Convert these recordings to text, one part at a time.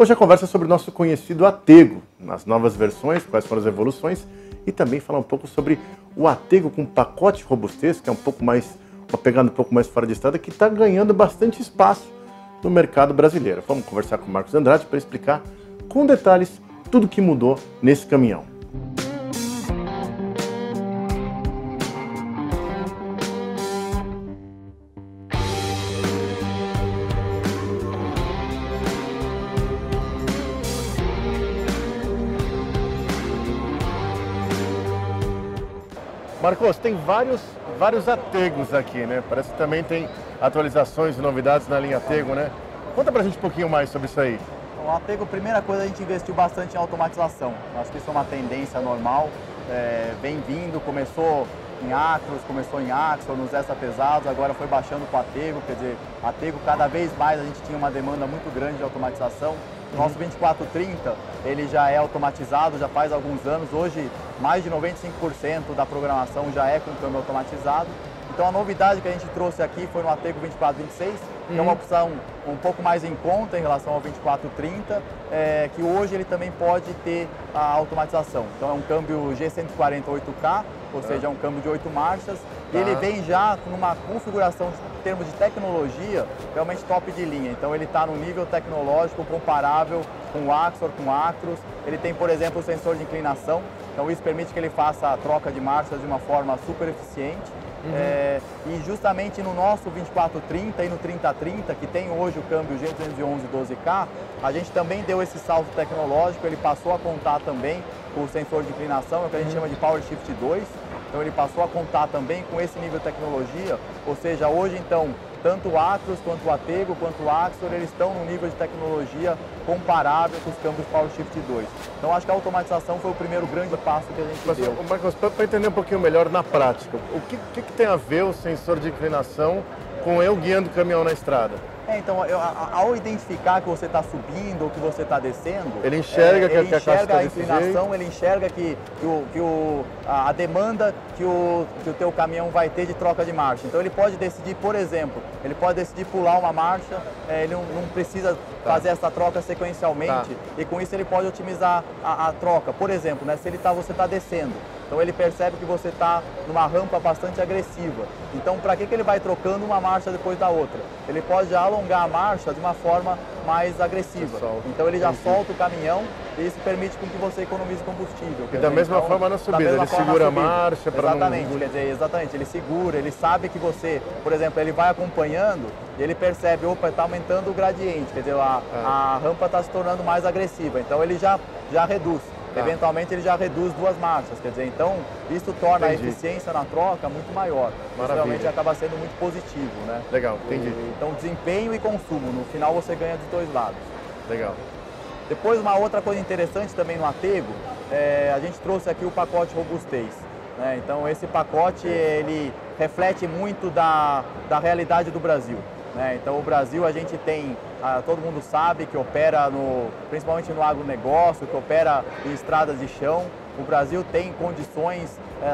Hoje a conversa é sobre o nosso conhecido Atego, nas novas versões, quais foram as evoluções, e também falar um pouco sobre o Atego com pacote robustez, que é um pouco mais, uma pegada um pouco mais fora de estrada, que está ganhando bastante espaço no mercado brasileiro. Vamos conversar com o Marcos Andrade para explicar com detalhes tudo que mudou nesse caminhão. Marcos, tem vários Ategos aqui, né? Parece que também tem atualizações e novidades na linha Atego, né? Conta pra gente um pouquinho mais sobre isso aí. O Atego, primeira coisa, a gente investiu bastante em automatização. Acho que isso é uma tendência normal, vem vindo, começou em Actros, começou em Axor, nos extra pesados, agora foi baixando para o Atego, quer dizer, Atego cada vez mais a gente tinha uma demanda muito grande de automatização. Nosso 2430, ele já é automatizado, já faz alguns anos, hoje mais de 95% da programação já é com câmbio automatizado. Então a novidade que a gente trouxe aqui foi no Atego 2426, que é uma opção um pouco mais em conta em relação ao 2430, que hoje ele também pode ter a automatização. Então é um câmbio G140 8K, ou seja, é um câmbio de 8 marchas, e ele vem já com uma configuração em termos de tecnologia realmente top de linha. Então ele está no nível tecnológico comparável com o Axor, com o Actros. Ele tem, por exemplo, o sensor de inclinação, então isso permite que ele faça a troca de marchas de uma forma super eficiente. E justamente no nosso 2430 e no 3030, que tem hoje o câmbio G211 12K, a gente também deu esse salto tecnológico, ele passou a contar também com o sensor de inclinação, é o que a gente chama de Power Shift 2, então ele passou a contar também com esse nível de tecnologia, ou seja, hoje então, tanto o Actros, quanto o Atego, quanto o Axor, eles estão no nível de tecnologia comparável com os câmbios Power Shift 2. Então acho que a automatização foi o primeiro grande passo que a gente deu. Marcos, para entender um pouquinho melhor na prática, o que tem a ver o sensor de inclinação com eu guiando o caminhão na estrada? Então, ao identificar que você está subindo ou que você está descendo, ele enxerga que ele a caixa está a inclinação, ele enxerga a demanda que o teu caminhão vai ter de troca de marcha. Então ele pode decidir, por exemplo, ele pode decidir pular uma marcha, ele não precisa fazer essa troca sequencialmente e com isso ele pode otimizar a troca. Por exemplo, né, se você está descendo, então ele percebe que você está numa rampa bastante agressiva. Então para que ele vai trocando uma marcha depois da outra? Ele pode alongar a marcha de uma forma mais agressiva. Então ele já solta o caminhão e isso permite com que você economize combustível. E da mesma forma na subida, ele segura a marcha para não... Exatamente, quer dizer, exatamente, ele segura, ele sabe que você, por exemplo, ele vai acompanhando e ele percebe, opa, está aumentando o gradiente, quer dizer, a rampa está se tornando mais agressiva, então ele já reduz. Eventualmente ele já reduz 2 marchas, quer dizer, então isso torna a eficiência na troca muito maior. Isso realmente acaba sendo muito positivo, né? Legal, entendi. Então desempenho e consumo, no final você ganha dos dois lados. Legal. Depois uma outra coisa interessante também no Atego, a gente trouxe aqui o pacote robustez. Né? Então esse pacote ele reflete muito da realidade do Brasil. Né? Então o Brasil a gente tem, todo mundo sabe que opera principalmente no agronegócio, que opera em estradas de chão. O Brasil tem condições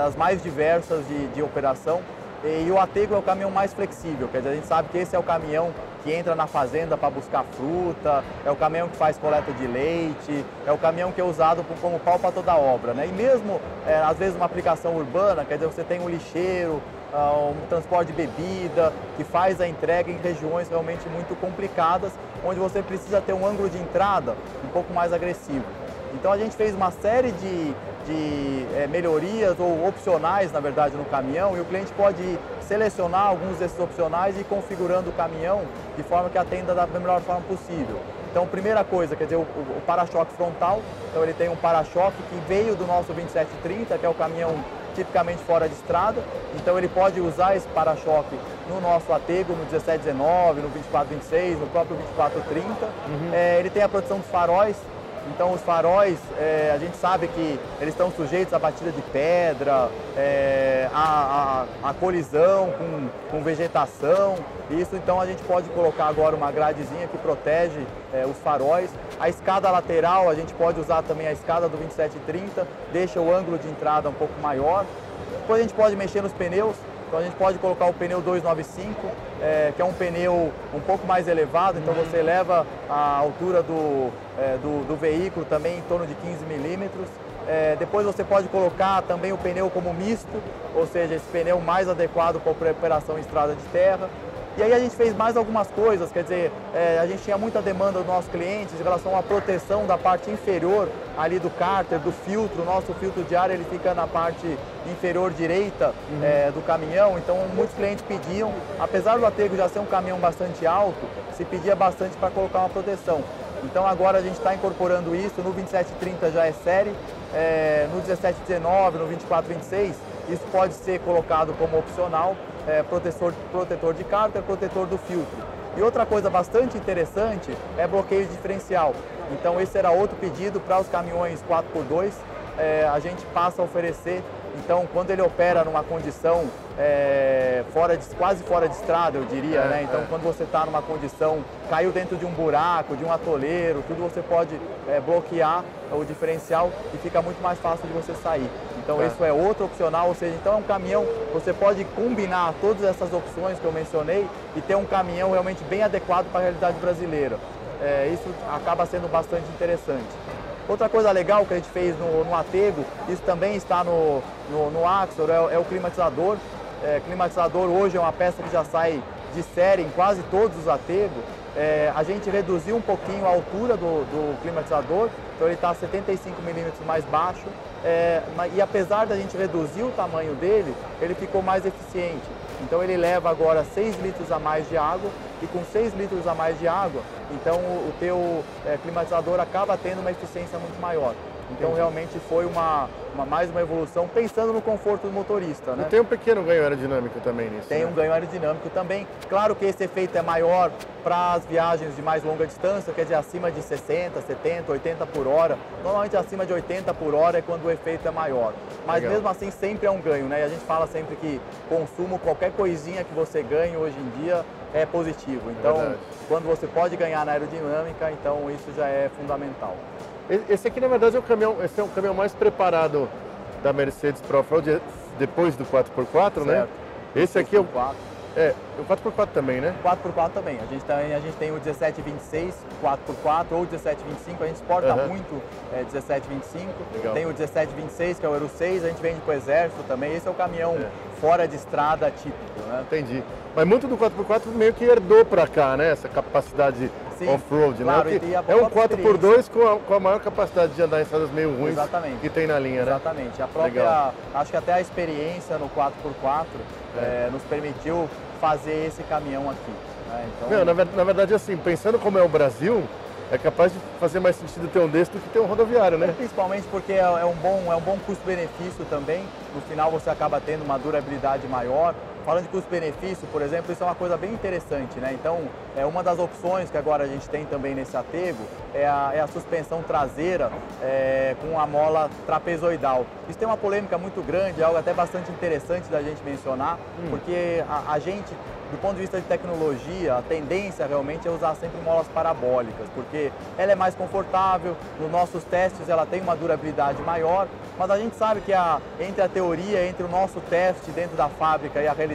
as mais diversas de operação e o Atego é o caminhão mais flexível, quer dizer, a gente sabe que esse é o caminhão que entra na fazenda para buscar fruta, é o caminhão que faz coleta de leite, é o caminhão que é usado como pau para toda obra. Né? E mesmo, às vezes, uma aplicação urbana, quer dizer, você tem um lixeiro, um transporte de bebida, que faz a entrega em regiões realmente muito complicadas, onde você precisa ter um ângulo de entrada um pouco mais agressivo. Então a gente fez uma série de melhorias ou opcionais, na verdade, no caminhão, e o cliente pode selecionar alguns desses opcionais e ir configurando o caminhão de forma que atenda da melhor forma possível. Então, primeira coisa, quer dizer, o para-choque frontal, então ele tem um para-choque que veio do nosso 2730, que é o caminhão tipicamente fora de estrada, então ele pode usar esse para-choque no nosso Atego, no 1719, no 2426, no próprio 2430. Ele tem a proteção dos faróis. Então os faróis, a gente sabe que eles estão sujeitos à batida de pedra, à colisão com vegetação. Isso então a gente pode colocar agora uma gradezinha que protege os faróis. A escada lateral, a gente pode usar também a escada do 2730, deixa o ângulo de entrada um pouco maior. Depois a gente pode mexer nos pneus. Então a gente pode colocar o pneu 295, que é um pneu um pouco mais elevado, então você eleva a altura do veículo também em torno de 15 milímetros. Depois você pode colocar também o pneu como misto, ou seja, esse pneu mais adequado para a operação em estrada de terra. E aí a gente fez mais algumas coisas, quer dizer, a gente tinha muita demanda dos nossos clientes em relação à proteção da parte inferior ali do cárter, do filtro. O nosso filtro de ar ele fica na parte inferior direita do caminhão, então muitos clientes pediam, apesar do Atego já ser um caminhão bastante alto, se pedia bastante para colocar uma proteção. Então agora a gente está incorporando isso, no 2730 já é série, no 1719, no 2426, isso pode ser colocado como opcional, protetor de cárter, protetor do filtro. E outra coisa bastante interessante é bloqueio diferencial. Então esse era outro pedido para os caminhões 4x2, a gente passa a oferecer. Então quando ele opera numa condição quase fora de estrada, eu diria, né? Então quando você está numa condição, caiu dentro de um buraco, de um atoleiro, tudo você pode bloquear o diferencial e fica muito mais fácil de você sair. Então isso é outro opcional, ou seja, então é um caminhão, você pode combinar todas essas opções que eu mencionei e ter um caminhão realmente bem adequado para a realidade brasileira. Isso acaba sendo bastante interessante. Outra coisa legal que a gente fez no Atego, isso também está no Axor, é o climatizador. Climatizador hoje é uma peça que já sai de série em quase todos os Atego. A gente reduziu um pouquinho a altura do climatizador, então ele está 75 milímetros mais baixo, e apesar da gente reduzir o tamanho dele, ele ficou mais eficiente. Então ele leva agora 6 litros a mais de água, e com 6 litros a mais de água, então o teu climatizador acaba tendo uma eficiência muito maior. Então realmente foi mais uma evolução, pensando no conforto do motorista, né? E tem um pequeno ganho aerodinâmico também nisso. Tem um ganho aerodinâmico também. Claro que esse efeito é maior para as viagens de mais longa distância, quer dizer, acima de 60, 70, 80 por hora. Normalmente acima de 80 por hora é quando o efeito é maior. Mas mesmo assim sempre é um ganho, né? E a gente fala sempre que consumo, qualquer coisinha que você ganhe hoje em dia é positivo. Então, quando você pode ganhar na aerodinâmica, então isso já é fundamental. Esse aqui, na verdade, esse é um caminhão mais preparado da Mercedes para off-road depois do 4x4, né? Esse aqui é o 4x4 também, né? 4x4 também. A gente tem o 1726 4x4 ou o 1725, a gente exporta muito 1725. Legal. Tem o 1726, que é o Euro 6, a gente vende para o Exército também. Esse é o caminhão fora de estrada típico, né? Entendi. Mas muito do 4x4 meio que herdou para cá, né? Essa capacidade off-road, claro, né? É um 4x2 com a maior capacidade de andar em estradas meio ruins que tem na linha, né? Exatamente. A própria, acho que até a experiência no 4x4 nos permitiu fazer esse caminhão aqui, né? Então, na verdade, assim, pensando como é o Brasil, é capaz de fazer mais sentido ter um desse do que ter um rodoviário, né? Principalmente porque é um bom custo-benefício também. No final você acaba tendo uma durabilidade maior. Falando de custo-benefício, por exemplo, isso é uma coisa bem interessante, né? Então, uma das opções que agora a gente tem também nesse Atego é a suspensão traseira com a mola trapezoidal. Isso tem uma polêmica muito grande, é algo até bastante interessante da gente mencionar, porque a gente, do ponto de vista de tecnologia, a tendência realmente é usar sempre molas parabólicas, porque ela é mais confortável, nos nossos testes ela tem uma durabilidade maior, mas a gente sabe que entre a teoria, entre o nosso teste dentro da fábrica e a realidade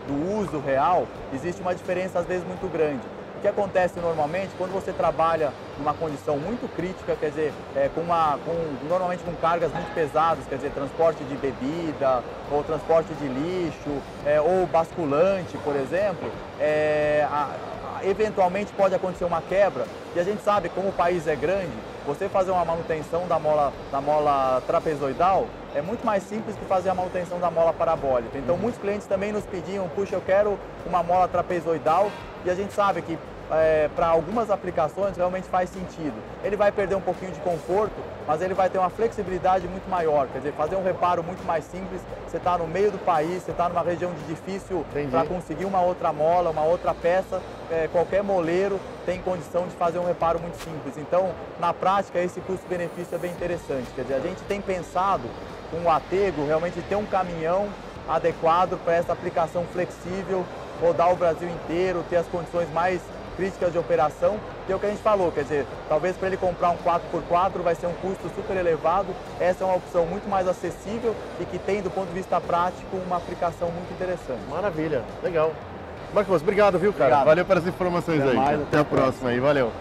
do uso real, existe uma diferença às vezes muito grande. O que acontece normalmente quando você trabalha numa condição muito crítica, quer dizer, normalmente com cargas muito pesadas, quer dizer, transporte de bebida, ou transporte de lixo, ou basculante, por exemplo, eventualmente pode acontecer uma quebra, e a gente sabe, como o país é grande, você fazer uma manutenção da mola trapezoidal é muito mais simples que fazer a manutenção da mola parabólica. Então muitos clientes também nos pediam, puxa, eu quero uma mola trapezoidal, e a gente sabe que para algumas aplicações realmente faz sentido. Ele vai perder um pouquinho de conforto, mas ele vai ter uma flexibilidade muito maior, quer dizer, fazer um reparo muito mais simples. Você está no meio do país, você está numa região de difícil para conseguir uma outra mola, uma outra peça, qualquer moleiro tem condição de fazer um reparo muito simples. Então, na prática, esse custo-benefício é bem interessante. Quer dizer, a gente tem pensado com o Atego realmente ter um caminhão adequado para essa aplicação flexível, rodar o Brasil inteiro, ter as condições mais críticas de operação, que é o que a gente falou, quer dizer, talvez para ele comprar um 4x4 vai ser um custo super elevado, essa é uma opção muito mais acessível e que tem, do ponto de vista prático, uma aplicação muito interessante. Maravilha, legal. Marcos, obrigado, viu, cara? Obrigado. Valeu pelas informações aí. Até mais, até a próxima aí, valeu.